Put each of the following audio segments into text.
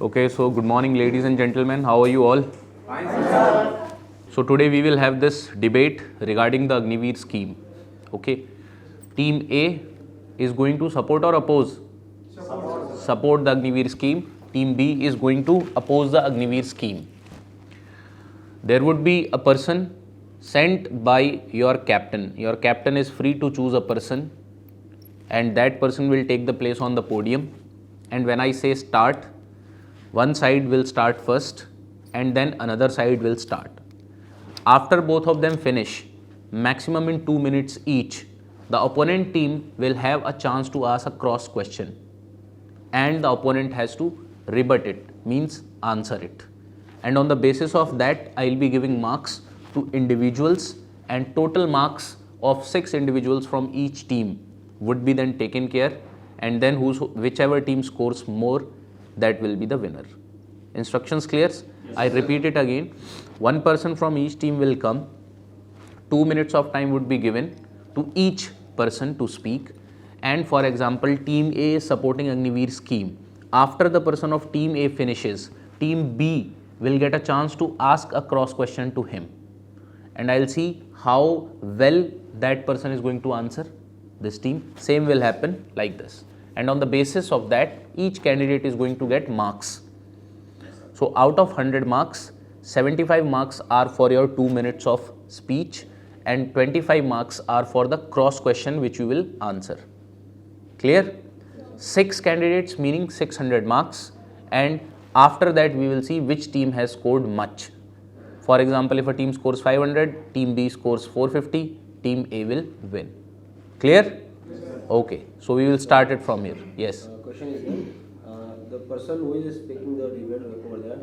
Okay, so good morning ladies and gentlemen, how are you all? Fine, sir. So today we will have this debate regarding the Agniveer scheme. Okay, team A is going to support or oppose? Support the Agniveer scheme. Team B is going to oppose the Agniveer scheme. There would be a person sent by your captain. Your captain is free to choose a person and that person will take the place on the podium, and when I say start, one side will start first and then another side will start. After both of them finish, maximum in 2 minutes each, the opponent team will have a chance to ask a cross question and the opponent has to rebut it, means answer it. And on the basis of that, I will be giving marks to individuals, and total marks of 6 individuals from each team would be then taken care, and then whichever team scores more, that will be the winner. Instructions clear? Yes, I repeat it again. One person from each team will come. 2 minutes of time would be given to each person to speak. And for example, team A is supporting Agniveer scheme. After the person of team A finishes, team B will get a chance to ask a cross question to him. And I'll see how well that person is going to answer this team. Same will happen like this. And on the basis of that, each candidate is going to get marks. So out of 100 marks, 75 marks are for your 2 minutes of speech and 25 marks are for the cross question which you will answer. Clear? 6 candidates meaning 600 marks, and after that we will see which team has scored much. For example, if a team scores 500, team B scores 450, team A will win. Clear? Yes, sir. Okay, so we will start it from here. Yes. Question is the person who is speaking the debate over there,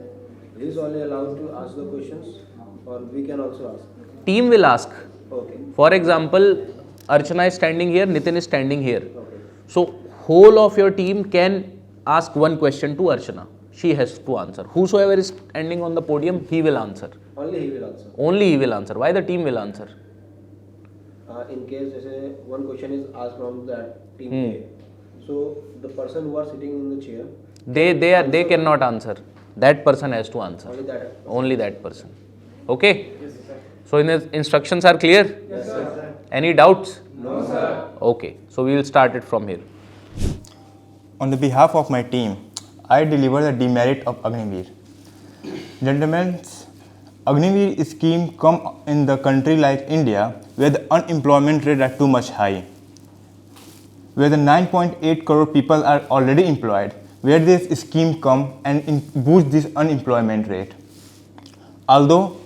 he is only allowed to ask the questions, or we can also ask? Team will ask. Okay. For example, Archana is standing here, Nitin is standing here. Okay. So whole of your team can ask one question to Archana. She has to answer. Whosoever is standing on the podium, he will answer. Only he will answer. Only he will answer. Why the team will answer? In case one question is asked from that team A, so the person who are sitting in the chair, they cannot answer. That person has to answer. only that. Only that person. Okay? Yes, sir. So instructions are clear? Yes, sir. Any doubts? No, sir. Okay. So we will start it from here. On the behalf of my team, I deliver the demerit of Agniveer. Gentlemen, Agniveer scheme come in the country like India where the unemployment rate are too much high, where the 9.8 crore people are already employed, where this scheme come and boost this unemployment rate. Although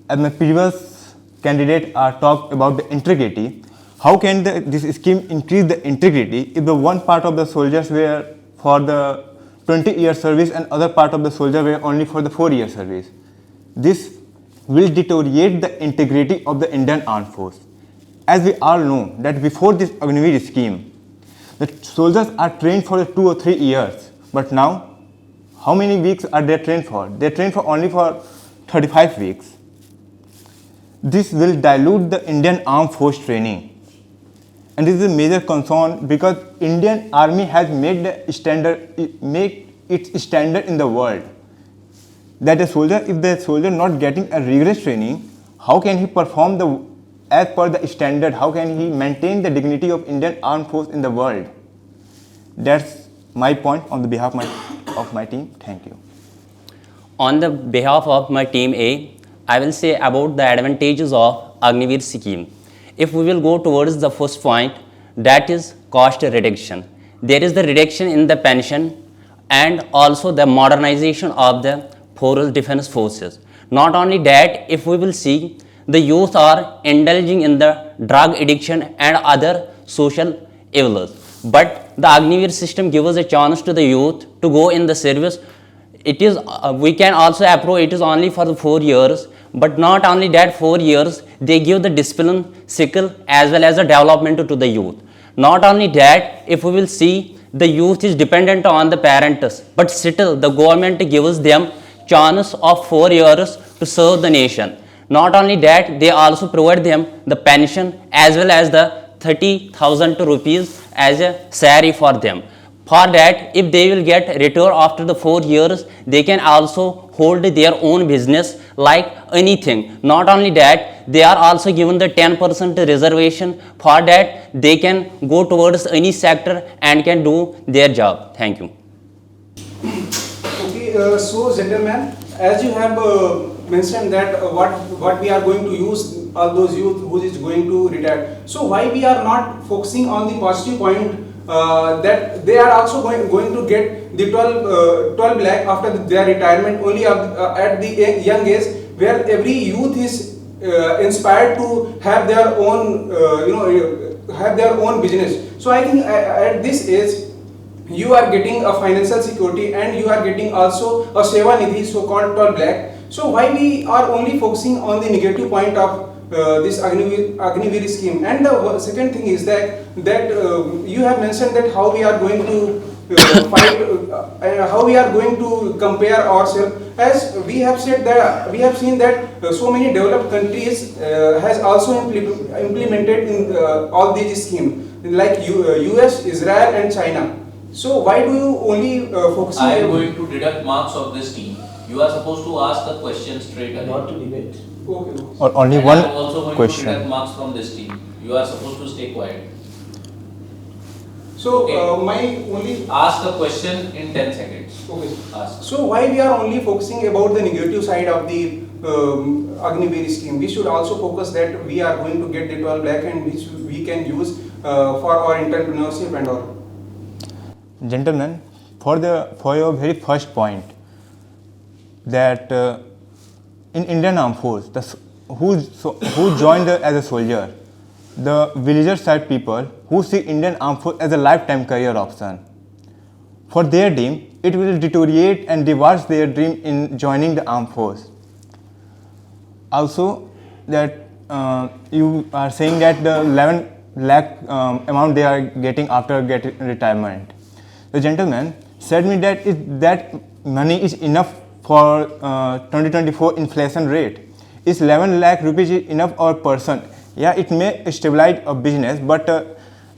as my previous candidate talked about the integrity, how can this scheme increase the integrity if the one part of the soldiers were for the 20-year service and other part of the soldier were only for the 4-year service? This will deteriorate the integrity of the Indian Armed Force. As we all know that before this Agniveer scheme, the soldiers are trained for 2 or 3 years, but now how many weeks are they trained for? They train for only for 35 weeks. This will dilute the Indian Armed Force training. And this is a major concern because Indian Army has made its standard in the world. That if the soldier not getting a rigorous training, how can he perform as per the standard? How can he maintain the dignity of Indian Armed Force in the world? That's my point on the behalf of my team. Thank you. On the behalf of my team A, I will say about the advantages of Agniveer scheme. If we will go towards the first point, that is cost reduction. There is the reduction in the pension and also the modernization of the foreign defense forces. Not only that, if we will see, the youth are indulging in the drug addiction and other social evils. But the Agniveer system gives us a chance to the youth to go in the service. It is we can also approach it is only for the 4 years, but not only that 4 years, they give the discipline, skill as well as the development to the youth. Not only that, if we will see, the youth is dependent on the parents, but still the government gives them chance of 4 years to serve the nation. Not only that, they also provide them the pension as well as the 30,000 rupees as a salary for them. For that, if they will get return after the 4 years, they can also hold their own business like anything. Not only that, they are also given the 10% reservation. For that, they can go towards any sector and can do their job. Thank you. Okay, so gentlemen, as you have mentioned that what we are going to use all those youth who is going to retire. So why we are not focusing on the positive point that they are also going to get the 12 lakh after their retirement only at the young age, where every youth is inspired to have their own have their own business. So I think at this age you are getting a financial security and you are getting also a seva nidhi, so called 12 lakh. So why we are only focusing on the negative point of this Agniveer scheme? And the second thing is that you have mentioned that how we are going to fight, how we are going to compare ourselves. As we have said that we have seen that so many developed countries has also implemented in all these schemes like US, Israel and China. So why do you only focus? I am going to deduct marks of this team. You are supposed to ask a question straight away. Not to debate. Okay. Or only And one I am also going question. to deduct marks from this team. You are supposed to stay quiet. So Okay. my only Ask a question in 10 seconds. okay. Ask. So why we are only focusing about the negative side of the Agniveer scheme? We should also focus that we are going to get the 12 lakh and which we can use for our entrepreneurship and all. Gentlemen, for your very first point, that in Indian Armed Force, who joined as a soldier, the villager side people who see Indian Armed Force as a lifetime career option. For their dream, it will deteriorate and divorce their dream in joining the Armed Force. Also, that you are saying that the 11 lakh amount they are getting after getting retirement. The gentleman said me that that money is enough for 2024 inflation rate. Is 11 lakh rupees enough per person? Yeah, it may stabilize a business, but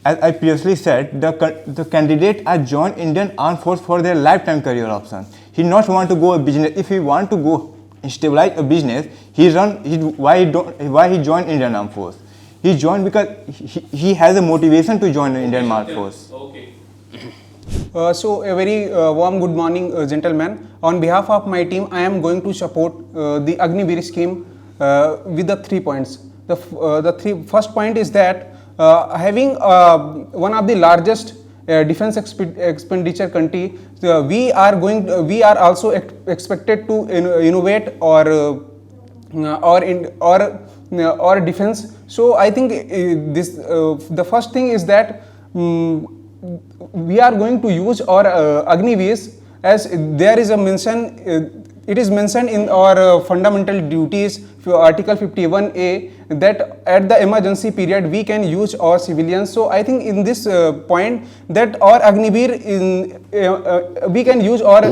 as I previously said, the candidate are joined Indian Armed Force for their lifetime career option. He not want to go a business. If he want to go stabilize a business, why he joined Indian Armed Force? He joined because he has a motivation to join the Indian Armed Force. Okay. So a very warm good morning, gentlemen. On behalf of my team, I am going to support the Agniveer scheme with the 3 points. The first point is that having one of the largest defense expenditure country, we are also expected to innovate or defense. So I think the first thing is that we are going to use our Agniveers, as there is a mention. It is mentioned in our fundamental duties, Article 51A, that at the emergency period we can use our civilians. So I think in this point that our Agniveer we can use our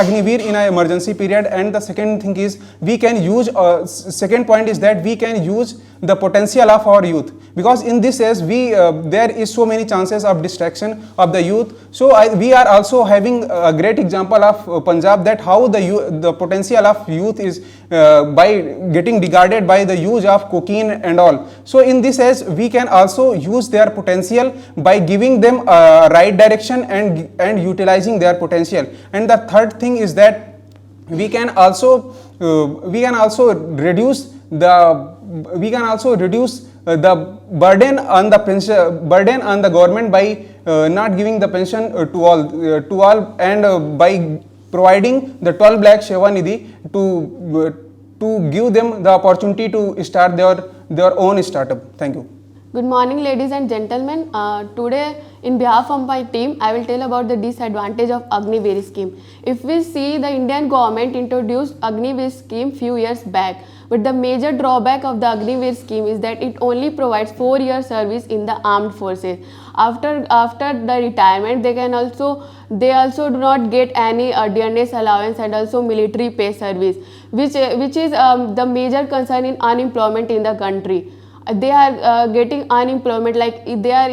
Agniveer in an emergency period. And the second thing is we can use second point is that we can use the potential of our youth, because in this case there is so many chances of distraction of the youth. So we are also having a great example of Punjab, that how the potential of youth is by getting discarded by the use of cocaine and all. So in this case we can also use their potential by giving them right direction and utilizing their potential. And the third thing is that we can also reduce the burden on the government by not giving the pension to all and by providing the 12 lakh Seva Nidhi to give them the opportunity to start their own startup. Thank you. Good morning, ladies and gentlemen. Today, in behalf of my team, I will tell about the disadvantage of Agniveer scheme. If we see, the Indian government introduced Agniveer scheme few years back, but the major drawback of the Agniveer scheme is that it only provides 4-year service in the armed forces. After the retirement, they also do not get any dearness allowance and also military pay service, which is the major concern in unemployment in the country. they are getting unemployment, like they are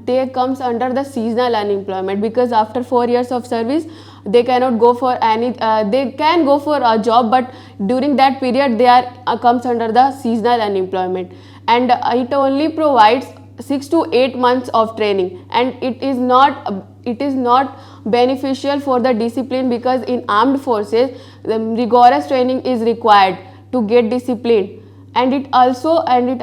they comes under the seasonal unemployment, because after 4 years of service they cannot go for any they can go for a job, but during that period they are comes under the seasonal unemployment. And it only provides 6 to 8 months of training, and it is not beneficial for the discipline, because in armed forces the rigorous training is required to get disciplined. And it also in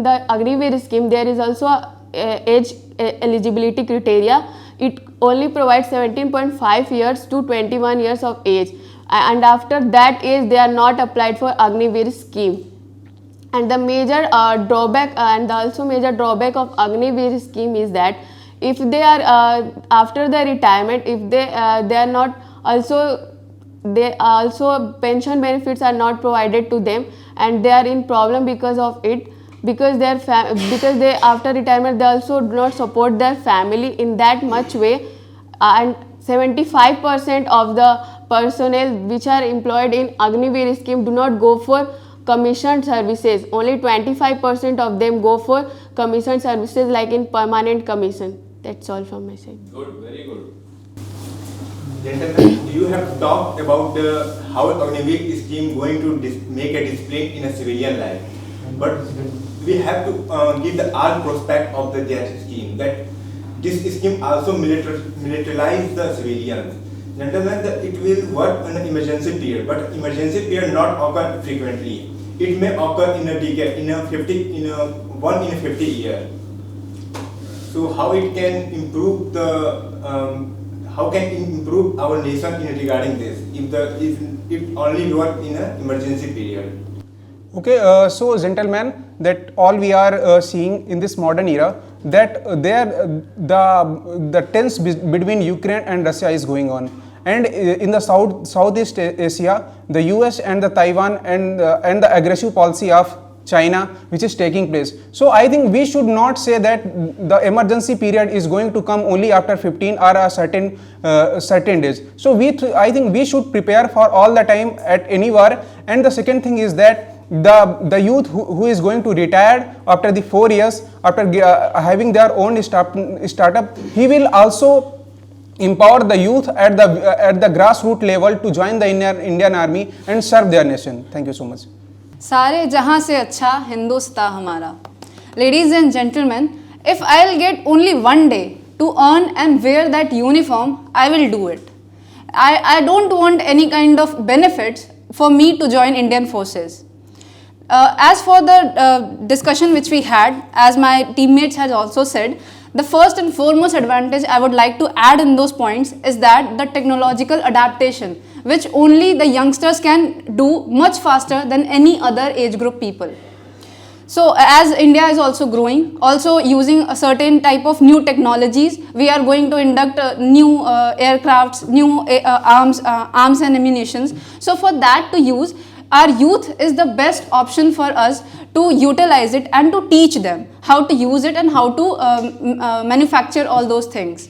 the Agniveer scheme there is also age eligibility criteria. It only provides 17.5 years to 21 years of age, and after that age they are not applied for Agniveer scheme. And the major drawback of Agniveer scheme is that if they are after the retirement, if they are not also, they also pension benefits are not provided to them, and they are in problem because of it, because they after retirement they also do not support their family in that much way. And 75% of the personnel which are employed in Agniveer scheme do not go for commissioned services. Only 25% of them go for commissioned services, like in permanent commission. That's all from my side. Good, very good. Gentlemen, you have talked about how Agniveer scheme going to make a discipline in a civilian life, but we have to give the all prospect of the that scheme, that this scheme also militarize the civilians. Gentlemen, it will work in an emergency period, but emergency period not occur frequently. It may occur in a decade, in a 50 year. So how it can improve how can it improve our nation in regarding this if only work in an emergency period? Okay, so gentlemen, that all we are seeing in this modern era, that the tense between Ukraine and Russia is going on, and in the Southeast Asia, the US and the Taiwan and the aggressive policy of China which is taking place. So I think we should not say that the emergency period is going to come only after 15 or a certain days. So I think we should prepare for all the time at any war. And the second thing is that the youth who is going to retire after the 4 years, after having their own startup, he will also empower the youth at the grassroots level to join the Indian Army and serve their nation. Thank you so much. सारे जहाँ से अच्छा हिंदुस्तान हमारा. Ladies and gentlemen, if I'll get only one day to earn and wear that uniform, I will do it. I don't want any kind of benefits for me to join Indian forces. As for the discussion which we had, as my teammates has also said, the first and foremost advantage I would like to add in those points is that the technological adaptation, which only the youngsters can do much faster than any other age group people. So as India is also growing, also using a certain type of new technologies, we are going to induct new aircrafts, new arms and ammunitions. So for that to use, our youth is the best option for us to utilize it and to teach them how to use it and how to manufacture all those things.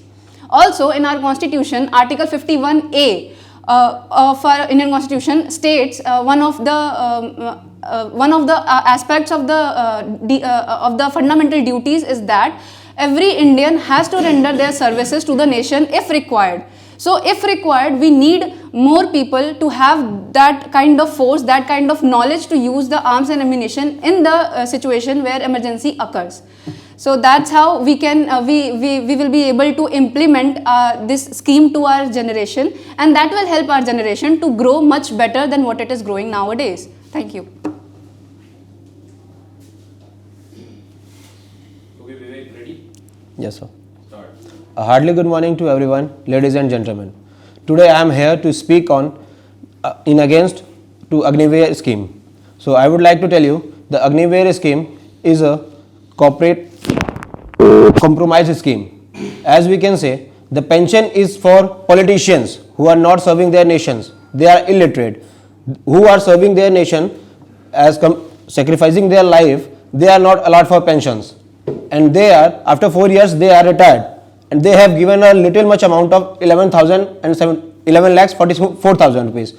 Also in our constitution, Article 51A of our Indian Constitution states one of the aspects of the fundamental duties is that every Indian has to render their services to the nation if required. So if required, we need more people to have that kind of force, that kind of knowledge to use the arms and ammunition in the situation where emergency occurs. So that's how we can we will be able to implement this scheme to our generation, and that will help our generation to grow much better than what it is growing nowadays. Thank you. Okay, Vivek, ready? Yes, sir. Start. A heartily good morning to everyone, ladies and gentlemen. Today I am here to speak on in against to Agniveer scheme. So I would like to tell you the Agniveer scheme is a corporate compromise scheme. As we can say, the pension is for politicians who are not serving their nations. They are illiterate, who are serving their nation as sacrificing their life. They are not allowed for pensions, and they are after 4 years they are retired. And they have given a little much amount of 11,44,000 rupees.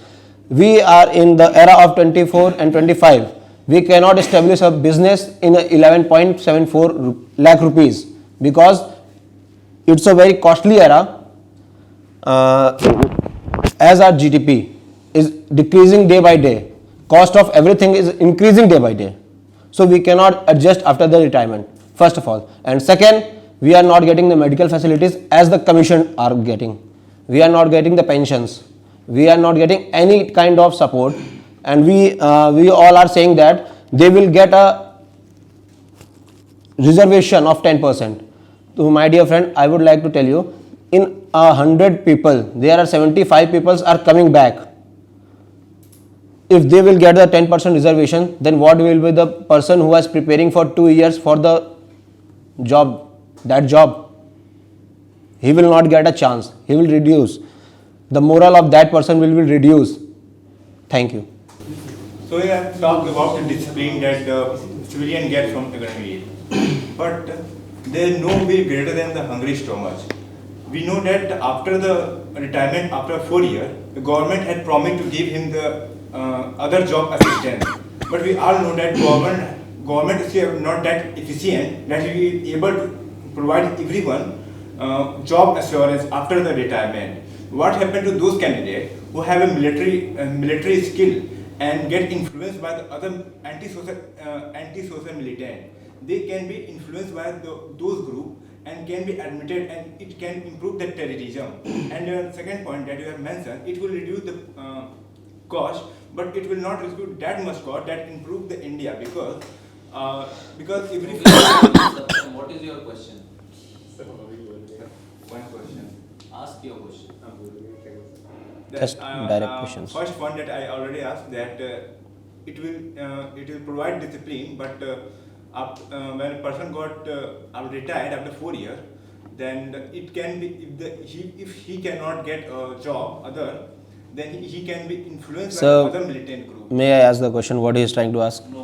We are in the era of 24 and 25. We cannot establish a business in 11.74 lakh rupees because it's a very costly era. As our GDP is decreasing day by day, cost of everything is increasing day by day. So we cannot adjust after the retirement, first of all. And second, we are not getting the medical facilities as the commission are getting. We are not getting the pensions. We are not getting any kind of support. And we all are saying that they will get a reservation of 10%. So my dear friend, I would like to tell you, in 100 people, there are 75 people are coming back. If they will get the 10% reservation, then what will be the person who was preparing for 2 years for the job, that job? He will not get a chance. He will reduce. The moral of that person will be reduced. Thank you. So we have talked about the discipline that the civilian gets from Agniveer. But there is no way greater than the hungry stomach. We know that after the retirement, after 4 years, the government had promised to give him the other job assistance. But we all know that government is not that efficient that he is able to provide everyone job assurance after the retirement. What happened to those candidates who have a military skill and get influenced by the other anti-social militant? They can be influenced by those groups and can be admitted, and it can improve the terrorism. And the second point that you have mentioned, it will reduce the cost, but it will not reduce that much cost that improve the India because every What is your question? one question. Ask your question. Just direct questions. First one that I already asked, that it will provide discipline, but when a person got retired after 4 years, then it can be if he cannot get a job then he can be influenced by other militant group. May I ask the question what he is trying to ask? No.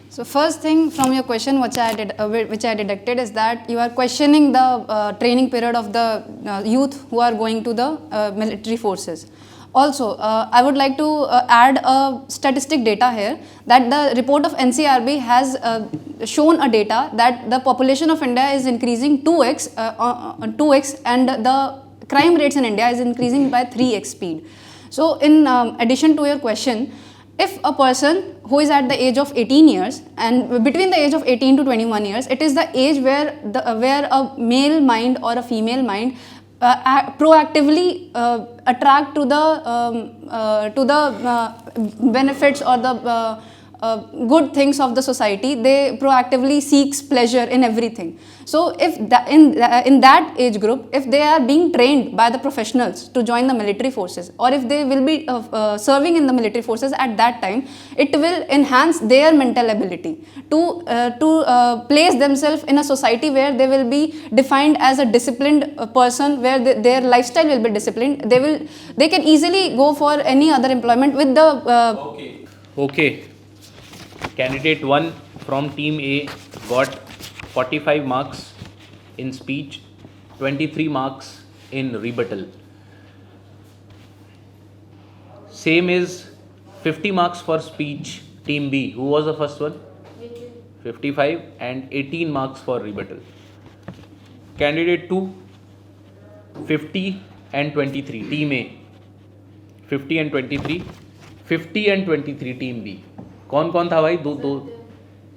So first thing from your question which I deducted is that you are questioning the training period of the youth who are going to the military forces. Also, I would like to add a statistic data here that the report of NCRB has shown a data that the population of India is increasing 2x and the crime rates in India is increasing by 3x speed. So in addition to your question, if a person who is at the age of 18 years and between the age of 18 to 21 years, it is the age where a male mind or a female mind proactively attract to the benefits or the good things of the society. They proactively seeks pleasure in everything. So if in that age group, if they are being trained by the professionals to join the military forces, or if they will be serving in the military forces at that time, it will enhance their mental ability to place themselves in a society where they will be defined as a disciplined person, where their lifestyle will be disciplined. They can easily go for any other employment with the Okay. Candidate 1 from team A got 45 marks in speech, 23 marks in rebuttal. Same is 50 marks for speech, team B. Who was the first one? 55 and 18 marks for rebuttal. Candidate 2, 50 and 23, team A. 50 and 23, 50 and 23, team B. कौन कौन था भाई? दो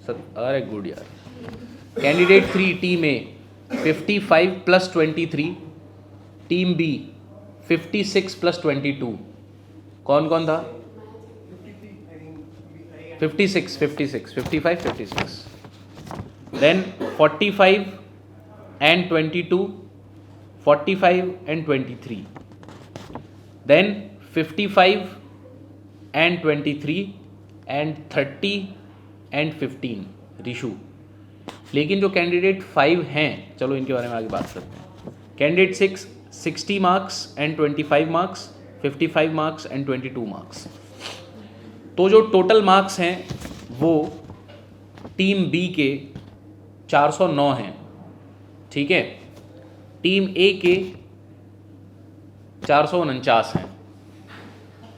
अरे good यार. Candidate 3 team ए 55 plus 23, team B 56 plus 22. कौन कौन था? 56, 55, 56. Then 45 and 22, 45 and 23. Then 55 and 23 and 30 and 15 Rishu. लेकिन जो कैंडिडेट 5 हैं, चलो इनके बारे में आगे बात करते हैं. Candidate 6 60 marks and 25 marks, 55 marks and 22 marks. तो जो टोटल मार्क्स हैं वो टीम बी के 409 हैं, ठीक है. टीम ए के 449 हैं.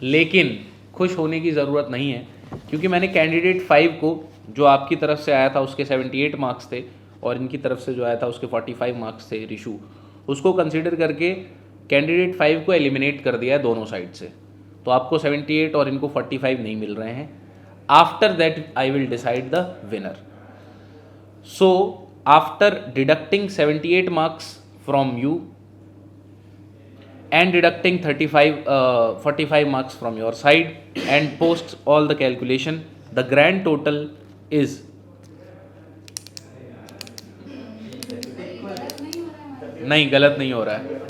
लेकिन खुश होने की ज़रूरत नहीं है, क्योंकि मैंने कैंडिडेट 5 को, जो आपकी तरफ से आया था उसके 78 मार्क्स थे और इनकी तरफ से जो आया था उसके 45 मार्क्स थे रिशु, उसको कंसीडर करके कैंडिडेट 5 को एलिमिनेट कर दिया है दोनों साइड से, तो आपको 78 और इनको 45 नहीं मिल रहे हैं. After that I will decide the winner. So after deducting 78 marks from you and deducting 45 marks from your side and post all the calculation, the grand total is नहीं, गलत नहीं हो रहा है.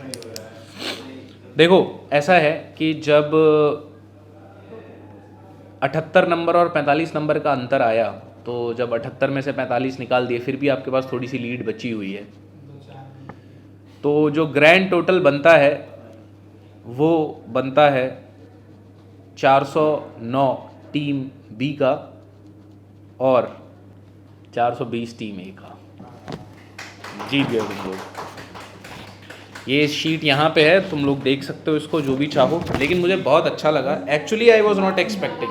देखो ऐसा है कि जब 78 नंबर और 45 नंबर का अंतर आया, तो जब 78 में से 45 निकाल दिए, फिर भी आपके पास थोड़ी सी लीड बची हुई है, तो जो ग्रैंड टोटल बनता है वो बनता है 409 टीम बी का और 420 टीम ए का. जीत गए तुम लोग. ये शीट यहाँ पे है, तुम लोग देख सकते हो इसको जो भी चाहो, लेकिन मुझे बहुत अच्छा लगा. Actually I was not expecting